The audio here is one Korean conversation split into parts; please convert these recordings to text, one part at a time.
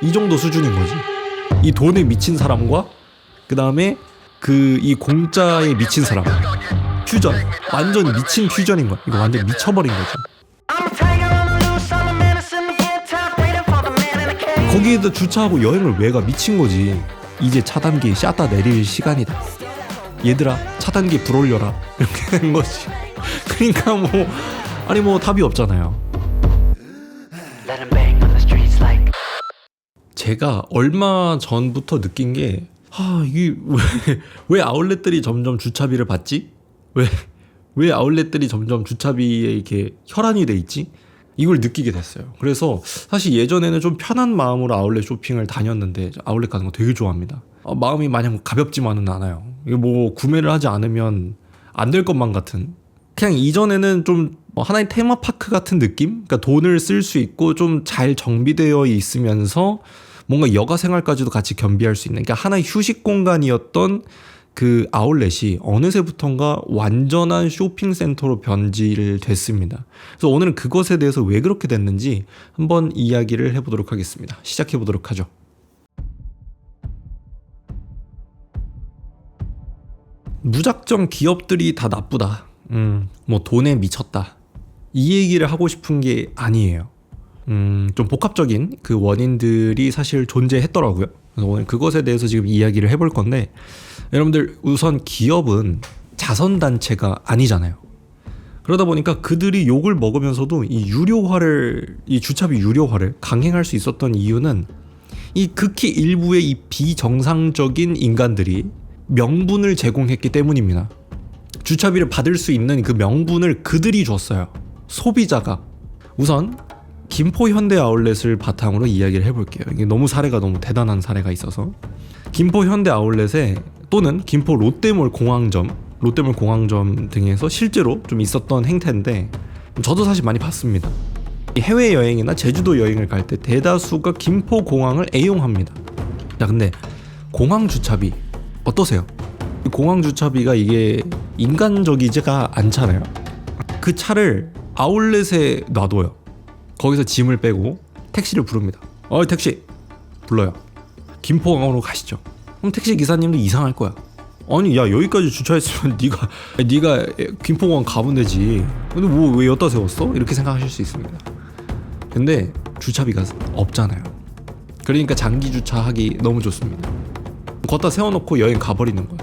이 정도 수준인 거지. 이 돈에 미친 사람과 그 다음에 이 공짜에 미친 사람 퓨전, 완전 미친 퓨전인 거야. 이거 완전 미쳐버린 거지. 거기에다 주차하고 여행을 왜 가? 미친 거지. 이제 차단기 샷다 내릴 시간이다. 얘들아 차단기 불 올려라. 이렇게 된 거지. 그러니까 뭐 답이 없잖아요. 제가 얼마 전부터 느낀 게 이게 왜 아울렛들이 점점 주차비를 받지? 왜 아울렛들이 점점 주차비에 이렇게 혈안이 돼 있지? 이걸 느끼게 됐어요. 그래서 사실 예전에는 좀 편한 마음으로 아울렛 쇼핑을 다녔는데 아울렛 가는 거 되게 좋아합니다. 마음이 마냥 가볍지만은 않아요. 이거 뭐 구매를 하지 않으면 안 될 것만 같은. 그냥 이전에는 좀 하나의 테마파크 같은 느낌? 그러니까 돈을 쓸 수 있고 좀 잘 정비되어 있으면서 뭔가 여가 생활까지도 같이 겸비할 수 있는, 그러니까 하나의 휴식 공간이었던 그 아울렛이 어느새부턴가 완전한 쇼핑센터로 변질을 됐습니다. 그래서 오늘은 그것에 대해서 왜 그렇게 됐는지 한번 이야기를 해보도록 하겠습니다. 시작해보도록 하죠. 무작정 기업들이 다 나쁘다, 뭐 돈에 미쳤다, 이 얘기를 하고 싶은 게 아니에요. 좀 복합적인 그 원인들이 사실 존재했더라고요. 그래서 오늘 그것에 대해서 지금 이야기를 해볼 건데, 여러분들 우선 기업은 자선단체가 아니잖아요. 그러다 보니까 그들이 욕을 먹으면서도 이 주차비 유료화를 강행할 수 있었던 이유는 이 극히 일부의 이 비정상적인 인간들이 명분을 제공했기 때문입니다. 주차비를 받을 수 있는 그 명분을 그들이 줬어요. 소비자가. 우선 김포 현대 아울렛을 바탕으로 이야기를 해볼게요. 이게 사례가 너무 대단한 사례가 있어서. 김포 현대 아울렛에 또는 김포 롯데몰 공항점 등에서 실제로 좀 있었던 행태인데, 저도 사실 많이 봤습니다. 해외여행이나 제주도 여행을 갈 때 대다수가 김포 공항을 애용합니다. 자, 근데 공항 주차비 어떠세요? 공항 주차비가 이게 인간적이지가 않잖아요. 그 차를 아울렛에 놔둬요. 거기서 짐을 빼고 택시를 부릅니다. 택시 불러요. 김포공항으로 가시죠. 그럼 택시 기사님도 이상할 거야. 아니 야, 여기까지 주차했으면 네가 김포공항 가면 되지. 근데 뭐 왜 여기다 세웠어? 이렇게 생각하실 수 있습니다. 근데 주차비가 없잖아요. 그러니까 장기 주차하기 너무 좋습니다. 걷다 세워놓고 여행 가버리는 거야.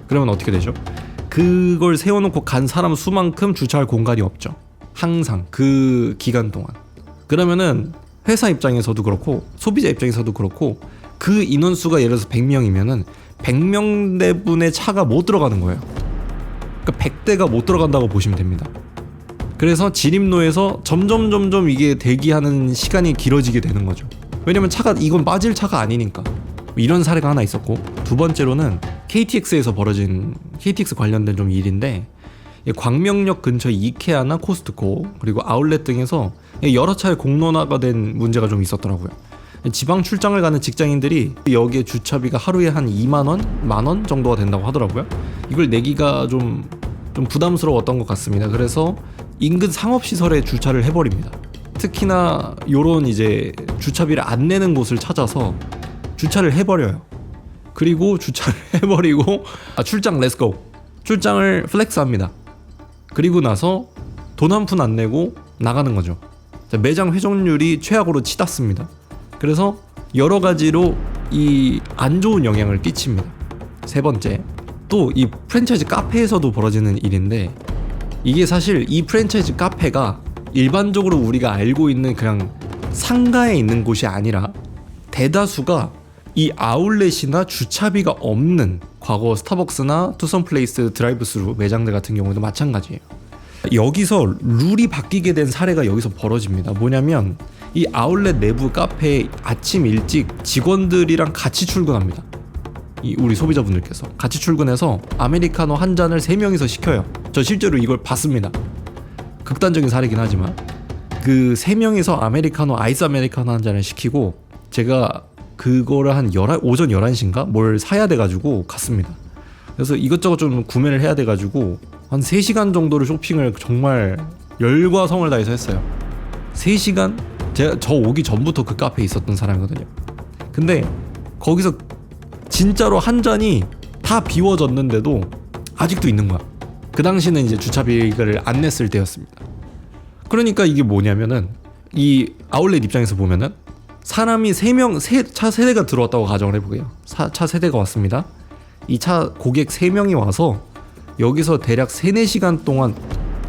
그러면 어떻게 되죠? 그걸 세워놓고 간 사람 수만큼 주차할 공간이 없죠. 항상 그 기간 동안. 그러면은 회사 입장에서도 그렇고 소비자 입장에서도 그렇고 그 인원수가 예를 들어서 100명이면은 100명대분의 차가 못 들어가는 거예요. 그러니까 100대가 못 들어간다고 보시면 됩니다. 그래서 진입로에서 점점 이게 대기하는 시간이 길어지게 되는 거죠. 왜냐면 이건 빠질 차가 아니니까. 이런 사례가 하나 있었고, 두 번째로는 KTX에서 벌어진 KTX 관련된 좀 일인데, 광명역 근처 이케아나 코스트코 그리고 아울렛 등에서 여러 차례 공론화가 된 문제가 좀 있었더라고요. 지방 출장을 가는 직장인들이 여기에 주차비가 하루에 한 2만원? 만원 정도가 된다고 하더라고요. 이걸 내기가 좀 부담스러웠던 것 같습니다. 그래서 인근 상업시설에 주차를 해버립니다. 특히나 요런 이제 주차비를 안 내는 곳을 찾아서 주차를 해버려요. 그리고 주차를 해버리고 출장 렛츠고, 출장을 플렉스합니다. 그리고 나서 돈 한 푼 안 내고 나가는 거죠. 매장 회전율이 최악으로 치닫습니다. 그래서 여러 가지로 이 안 좋은 영향을 끼칩니다. 세 번째, 또 이 프랜차이즈 카페에서도 벌어지는 일인데, 이게 사실 이 프랜차이즈 카페가 일반적으로 우리가 알고 있는 그냥 상가에 있는 곳이 아니라 대다수가 이 아울렛이나 주차비가 없는, 과거 스타벅스나 투썸플레이스 드라이브스루 매장들 같은 경우도 마찬가지예요. 여기서 룰이 바뀌게 된 사례가 여기서 벌어집니다. 뭐냐면 이 아울렛 내부 카페에 아침 일찍 직원들이랑 같이 출근합니다. 우리 소비자분들께서 같이 출근해서 아메리카노 한 잔을 3명이서 시켜요. 저 실제로 이걸 봤습니다. 극단적인 사례긴 하지만 그 3명이서 아이스 아메리카노 한 잔을 시키고, 제가 그거를 한 오전 11시인가 뭘 사야 돼가지고 갔습니다. 그래서 이것저것 좀 구매를 해야 돼가지고 한 3시간 정도를 쇼핑을 정말 열과 성을 다해서 했어요. 3시간? 저 오기 전부터 그 카페에 있었던 사람이거든요. 근데 거기서 진짜로 한 잔이 다 비워졌는데도 아직도 있는 거야. 그 당시는 이제 주차비를 안 냈을 때였습니다. 그러니까 이게 뭐냐면은 이 아울렛 입장에서 보면은 사람이 3명, 차 3대가 들어왔다고 가정을 해보게요. 차 3대가 왔습니다. 이 차 고객 3명이 와서 여기서 대략 3-4시간 동안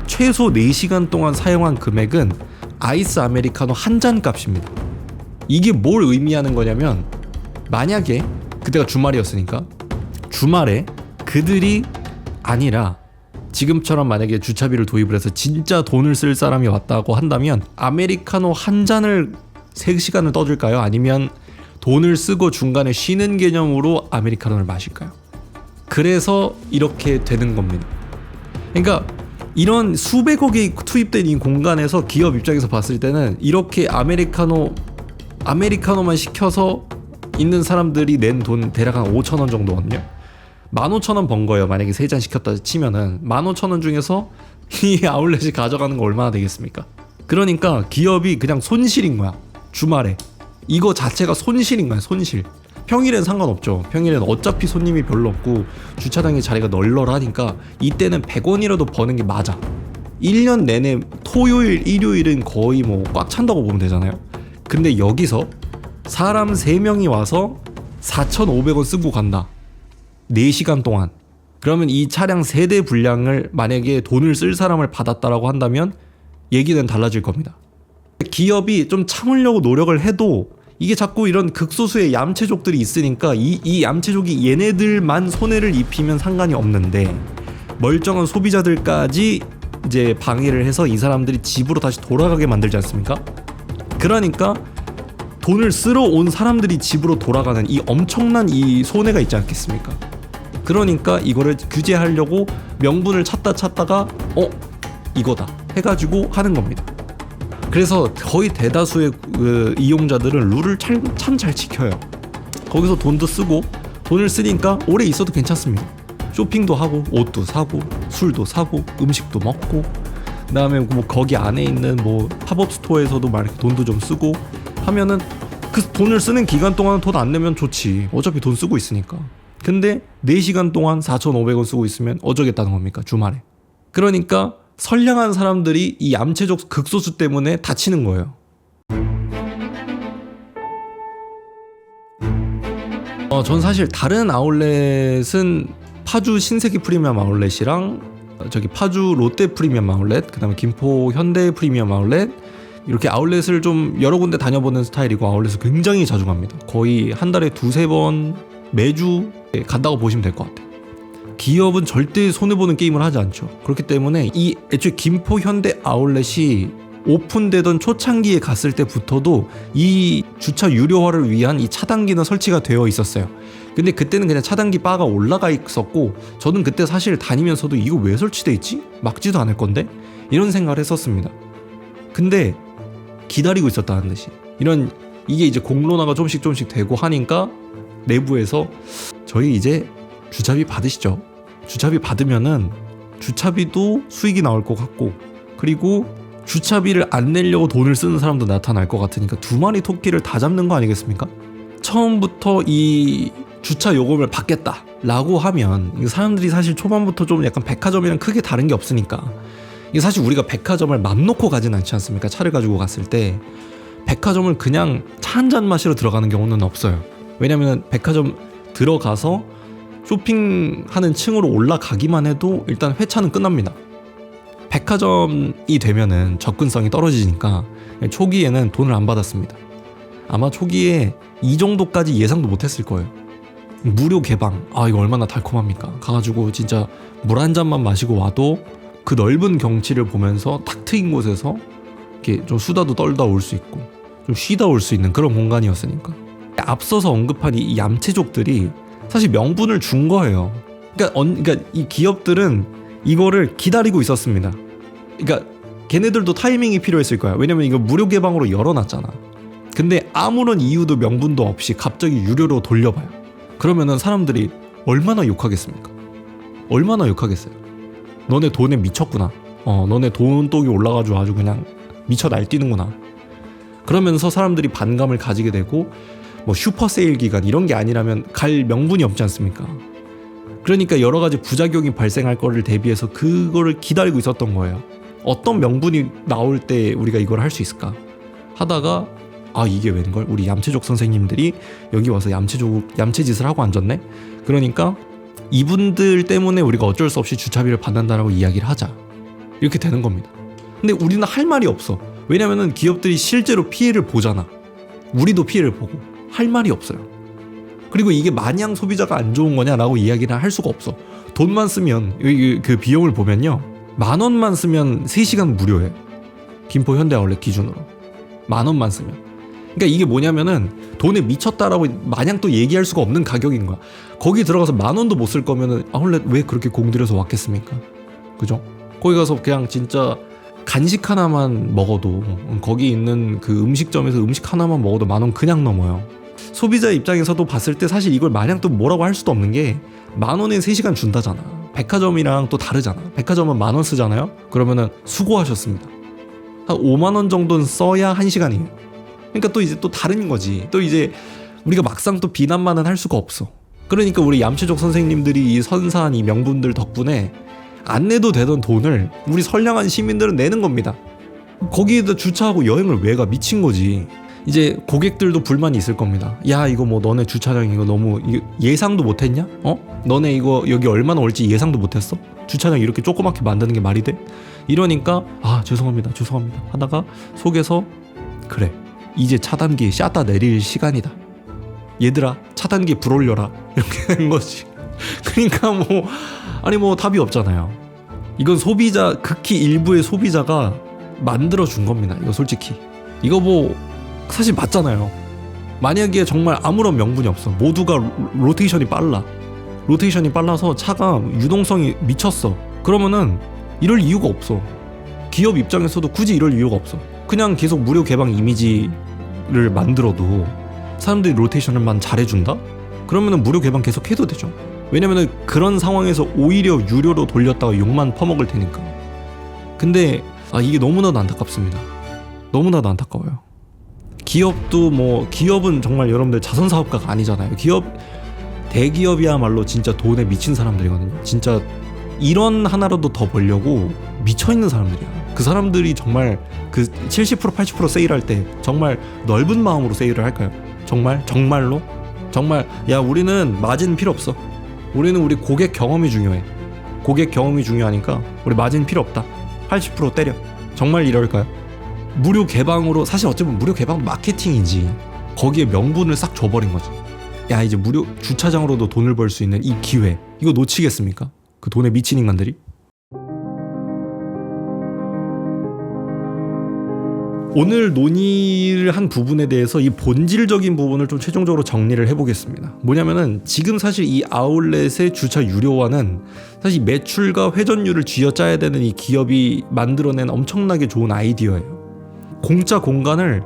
최소 4시간 동안 사용한 금액은 아이스 아메리카노 한 잔 값입니다. 이게 뭘 의미하는 거냐면 만약에 그때가 주말이었으니까 주말에 그들이 아니라 지금처럼 만약에 주차비를 도입을 해서 진짜 돈을 쓸 사람이 왔다고 한다면 아메리카노 한 잔을 3시간을 떠줄까요? 아니면 돈을 쓰고 중간에 쉬는 개념으로 아메리카노를 마실까요? 그래서 이렇게 되는 겁니다. 그러니까 이런 수백억이 투입된 이 공간에서 기업 입장에서 봤을 때는 이렇게 아메리카노만 시켜서 있는 사람들이 낸 돈 대략 한 5,000원 정도거든요. 15,000원 번 거예요. 만약에 3잔 시켰다 치면은 15,000원 중에서 이 아울렛이 가져가는 거 얼마나 되겠습니까? 그러니까 기업이 그냥 손실인 거야. 주말에 이거 자체가 손실인 거야. 손실. 평일엔 상관없죠. 평일엔 어차피 손님이 별로 없고 주차장에 자리가 널널하니까 이때는 100원이라도 버는 게 맞아. 1년 내내 토요일, 일요일은 거의 뭐 꽉 찬다고 보면 되잖아요. 근데 여기서 사람 3명이 와서 4,500원 쓰고 간다. 4시간 동안. 그러면 이 차량 3대 분량을 만약에 돈을 쓸 사람을 받았다라고 한다면 얘기는 달라질 겁니다. 기업이 좀 참으려고 노력을 해도 이게 자꾸 이런 극소수의 얌체족들이 있으니까 이 얌체족이 얘네들만 손해를 입히면 상관이 없는데 멀쩡한 소비자들까지 이제 방해를 해서 이 사람들이 집으로 다시 돌아가게 만들지 않습니까? 그러니까 돈을 쓰러 온 사람들이 집으로 돌아가는 이 엄청난 이 손해가 있지 않겠습니까? 그러니까 이거를 규제하려고 명분을 찾다가 이거다 해가지고 하는 겁니다. 그래서 거의 대다수의 그 이용자들은 룰을 참 잘 지켜요. 거기서 돈도 쓰고 돈을 쓰니까 오래 있어도 괜찮습니다. 쇼핑도 하고 옷도 사고 술도 사고 음식도 먹고 그다음에 뭐 거기 안에 있는 뭐 팝업 스토어에서도 막 이렇게 돈도 좀 쓰고 하면은 그 돈을 쓰는 기간 동안 돈 안 내면 좋지. 어차피 돈 쓰고 있으니까. 근데 4시간 동안 4,500원 쓰고 있으면 어쩌겠다는 겁니까? 주말에. 그러니까 선량한 사람들이 이 얌체족 극소수 때문에 다치는 거예요. 전 사실 다른 아울렛은 파주 신세계 프리미엄 아울렛이랑 저기 파주 롯데 프리미엄 아울렛, 그다음에 김포 현대 프리미엄 아울렛 이렇게 아울렛을 좀 여러 군데 다녀보는 스타일이고 아울렛을 굉장히 자주 갑니다. 거의 한 달에 2-3번 매주 간다고 보시면 될 것 같아요. 기업은 절대 손해보는 게임을 하지 않죠. 그렇기 때문에 이 애초에 김포 현대 아울렛이 오픈되던 초창기에 갔을 때부터도 이 주차 유료화를 위한 이 차단기는 설치가 되어 있었어요. 근데 그때는 그냥 차단기 바가 올라가 있었고 저는 그때 사실 다니면서도 이거 왜 설치돼 있지? 막지도 않을 건데? 이런 생각을 했었습니다. 근데 기다리고 있었다는 듯이 이게 이제 공론화가 조금씩 되고 하니까 내부에서 저희 이제 주차비 받으시죠. 주차비 받으면은 주차비도 수익이 나올 것 같고 그리고 주차비를 안 내려고 돈을 쓰는 사람도 나타날 것 같으니까 두 마리 토끼를 다 잡는 거 아니겠습니까? 처음부터 이 주차 요금을 받겠다 라고 하면 사람들이 사실 초반부터 좀 약간 백화점이랑 크게 다른 게 없으니까 이게 사실 우리가 백화점을 맘 놓고 가진 않지 않습니까? 차를 가지고 갔을 때 백화점을 그냥 차 한 잔 마시러 들어가는 경우는 없어요. 왜냐면 백화점 들어가서 쇼핑하는 층으로 올라가기만 해도 일단 회차는 끝납니다. 백화점이 되면은 접근성이 떨어지니까 초기에는 돈을 안 받았습니다. 아마 초기에 이 정도까지 예상도 못했을 거예요. 무료 개방, 이거 얼마나 달콤합니까? 가가지고 진짜 물 한 잔만 마시고 와도 그 넓은 경치를 보면서 탁 트인 곳에서 이렇게 좀 수다도 떨다 올 수 있고 좀 쉬다 올 수 있는 그런 공간이었으니까. 앞서서 언급한 이 얌체족들이 사실 명분을 준 거예요. 그러니까 이 기업들은 이거를 기다리고 있었습니다. 그러니까 걔네들도 타이밍이 필요했을 거야. 왜냐면 이거 무료 개방으로 열어놨잖아. 근데 아무런 이유도 명분도 없이 갑자기 유료로 돌려봐요. 그러면은 사람들이 얼마나 욕하겠습니까? 얼마나 욕하겠어요. 너네 돈에 미쳤구나. 너네 돈독이 올라가지고 아주 그냥 미쳐 날뛰는구나. 그러면서 사람들이 반감을 가지게 되고 뭐 슈퍼 세일 기간 이런 게 아니라면 갈 명분이 없지 않습니까? 그러니까 여러 가지 부작용이 발생할 거를 대비해서 그거를 기다리고 있었던 거예요. 어떤 명분이 나올 때 우리가 이걸 할 수 있을까 하다가 이게 웬걸? 우리 얌체족 선생님들이 여기 와서 얌체 짓을 하고 앉았네? 그러니까 이분들 때문에 우리가 어쩔 수 없이 주차비를 받는다라고 이야기를 하자. 이렇게 되는 겁니다. 근데 우리는 할 말이 없어. 왜냐면은 기업들이 실제로 피해를 보잖아. 우리도 피해를 보고 할 말이 없어요. 그리고 이게 마냥 소비자가 안 좋은 거냐라고 이야기를 할 수가 없어. 돈만 쓰면 그 비용을 보면요, 10,000원만 쓰면 3시간 무료예요. 김포 현대아울렛 기준으로 10,000원만 쓰면. 그러니까 이게 뭐냐면은 돈에 미쳤다라고 마냥 또 얘기할 수가 없는 가격인 거야. 거기 들어가서 10,000원도 못 쓸 거면은 아울렛 왜 그렇게 공들여서 왔겠습니까? 그죠? 거기 가서 그냥 진짜 간식 하나만 먹어도, 거기 있는 그 음식점에서 음식 하나만 먹어도 10,000원 그냥 넘어요. 소비자 입장에서도 봤을 때 사실 이걸 마냥 또 뭐라고 할 수도 없는 게 10,000원에 3시간 준다잖아. 백화점이랑 또 다르잖아. 백화점은 10,000원 쓰잖아요. 그러면은 수고하셨습니다. 한 50,000원 정도는 써야 1시간이에요. 그러니까 또 이제 또 다른 거지. 또 이제 우리가 막상 또 비난만은 할 수가 없어. 그러니까 우리 얌체족 선생님들이 이 선사한 이 명분들 덕분에 안 내도 되던 돈을 우리 선량한 시민들은 내는 겁니다. 거기에다 주차하고 여행을 왜 가? 미친 거지. 이제 고객들도 불만이 있을 겁니다. 야, 이거 뭐 너네 주차장 이거 너무 예상도 못했냐? 너네 이거 여기 얼마나 올지 예상도 못했어? 주차장 이렇게 조그맣게 만드는 게 말이 돼? 이러니까 죄송합니다 하다가 속에서 그래, 이제 차단기 샷다 내릴 시간이다. 얘들아, 차단기 불 올려라. 이렇게 된 거지. 그러니까 뭐 답이 없잖아요. 이건 소비자, 극히 일부의 소비자가 만들어 준 겁니다. 이거 솔직히 이거 뭐 사실 맞잖아요. 만약에 정말 아무런 명분이 없어, 모두가 로테이션이 빨라서 차가 유동성이 미쳤어, 그러면은 이럴 이유가 없어. 기업 입장에서도 굳이 이럴 이유가 없어. 그냥 계속 무료 개방 이미지를 만들어도 사람들이 로테이션을만 잘해준다? 그러면은 무료 개방 계속 해도 되죠. 왜냐면은 그런 상황에서 오히려 유료로 돌렸다가 욕만 퍼먹을 테니까. 근데 이게 너무나도 안타깝습니다. 너무나도 안타까워요. 기업도 기업은 정말 여러분들 자선사업가가 아니잖아요. 대기업이야말로 진짜 돈에 미친 사람들이거든요. 진짜 1원 하나라도 더 벌려고 미쳐있는 사람들이야. 그 사람들이 정말 그 70% 80% 세일할 때 정말 넓은 마음으로 세일을 할까요? 정말로? 정말 우리는 마진 필요 없어. 우리는 우리 고객 경험이 중요해. 고객 경험이 중요하니까 우리 마진 필요 없다. 80% 때려. 정말 이럴까요? 무료 개방으로, 사실 어쩌면 무료 개방 마케팅이지, 거기에 명분을 싹 줘버린 거지. 이제 무료 주차장으로도 돈을 벌 수 있는 이 기회, 이거 놓치겠습니까? 그 돈에 미친 인간들이. 오늘 논의를 한 부분에 대해서 이 본질적인 부분을 좀 최종적으로 정리를 해보겠습니다. 뭐냐면은 지금 사실 이 아울렛의 주차 유료화는 사실 매출과 회전율을 쥐어짜야 되는 이 기업이 만들어낸 엄청나게 좋은 아이디어예요. 공짜 공간을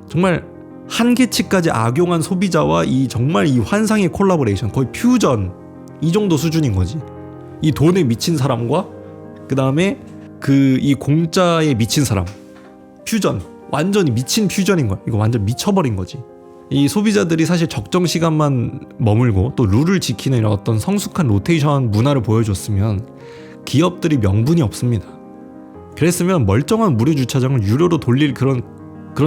정말 한계치까지 악용한 소비자와 정말 이 환상의 콜라보레이션, 거의 퓨전, 이 정도 수준인 거지. 이 돈에 미친 사람과 그 다음에 이 공짜에 미친 사람, 퓨전, 완전히 미친 퓨전인 거야. 이거 완전 미쳐버린 거지. 이 소비자들이 사실 적정 시간만 머물고 또 룰을 지키는 어떤 성숙한 로테이션 문화를 보여줬으면 기업들이 명분이 없습니다. 그랬으면 멀쩡한 무료 주차장을 유료로 돌릴 그런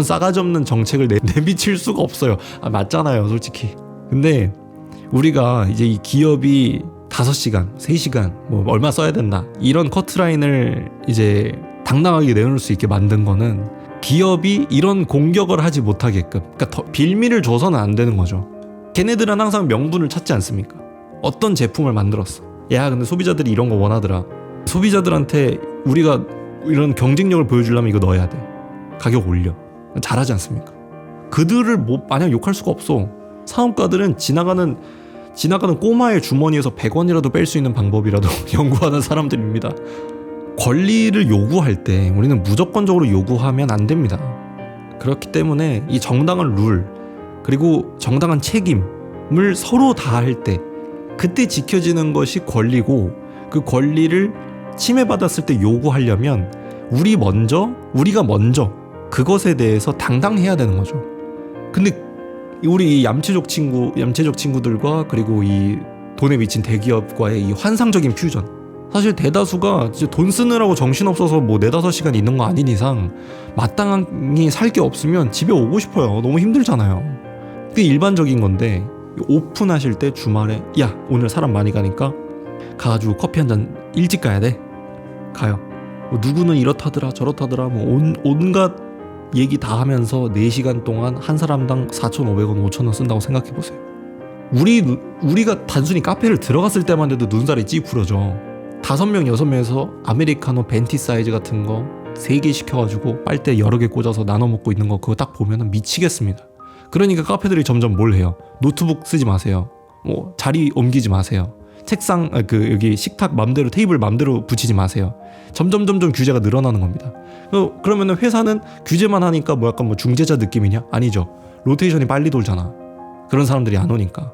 싸가지 없는 정책을 내비칠 수가 없어요. 맞잖아요, 솔직히. 근데 우리가 이제 이 기업이 5시간, 3시간 얼마 써야 된다, 이런 커트라인을 이제 당당하게 내놓을 수 있게 만든 거는 기업이 이런 공격을 하지 못하게끔, 그러니까 빌미를 줘서는 안 되는 거죠. 걔네들은 항상 명분을 찾지 않습니까? 어떤 제품을 만들었어. 근데 소비자들이 이런 거 원하더라. 소비자들한테 우리가 이런 경쟁력을 보여주려면 이거 넣어야 돼. 가격 올려. 잘하지 않습니까? 그들을 마냥 욕할 수가 없어. 사업가들은 지나가는 꼬마의 주머니에서 100원이라도 뺄 수 있는 방법이라도 연구하는 사람들입니다. 권리를 요구할 때 우리는 무조건적으로 요구하면 안 됩니다. 그렇기 때문에 이 정당한 룰, 그리고 정당한 책임을 서로 다할 때, 그때 지켜지는 것이 권리고, 그 권리를 침해받았을 때 요구하려면 우리가 먼저 그것에 대해서 당당해야 되는 거죠. 근데 우리 이 얌체족 친구들과 그리고 이 돈에 미친 대기업과의 이 환상적인 퓨전. 사실 대다수가 이제 돈 쓰느라고 정신없어서 뭐 4-5시간 있는 거 아닌 이상 마땅히 살 게 없으면 집에 오고 싶어요. 너무 힘들잖아요. 그게 일반적인 건데 오픈하실 때 주말에 야 오늘 사람 많이 가니까 가가지고 커피 한 잔 일찍 가야 돼. 가요. 뭐 누구는 이렇다더라 저렇다더라 뭐 온갖 얘기 다 하면서 4시간 동안 한 사람당 4,500원 5,000원 쓴다고 생각해보세요. 우리가 단순히 카페를 들어갔을 때만 해도 눈살이 찌푸려져. 5명 6명에서 아메리카노 벤티 사이즈 같은 거 3개 시켜가지고 빨대 여러 개 꽂아서 나눠 먹고 있는 거 그거 딱 보면 미치겠습니다. 그러니까 카페들이 점점 뭘 해요? 노트북 쓰지 마세요. 뭐 자리 옮기지 마세요. 책상 여기 식탁 맘대로 테이블 맘대로 붙이지 마세요. 점점 규제가 늘어나는 겁니다. 그러면은 회사는 규제만 하니까 뭐 약간 뭐 중재자 느낌이냐? 아니죠. 로테이션이 빨리 돌잖아. 그런 사람들이 안 오니까.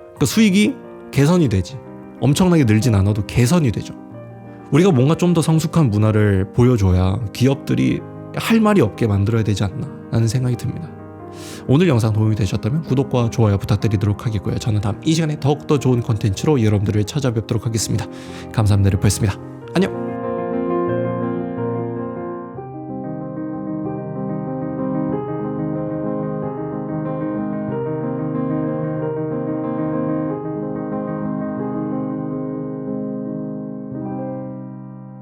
그러니까 수익이 개선이 되지. 엄청나게 늘진 않아도 개선이 되죠. 우리가 뭔가 좀 더 성숙한 문화를 보여줘야 기업들이 할 말이 없게 만들어야 되지 않나 라는 생각이 듭니다. 오늘 영상 도움이 되셨다면 구독과 좋아요 부탁드리도록 하겠고요. 저는 다음 이 시간에 더욱더 좋은 컨텐츠로 여러분들을 찾아뵙도록 하겠습니다. 감사합니다. 르프였습니다. 안녕.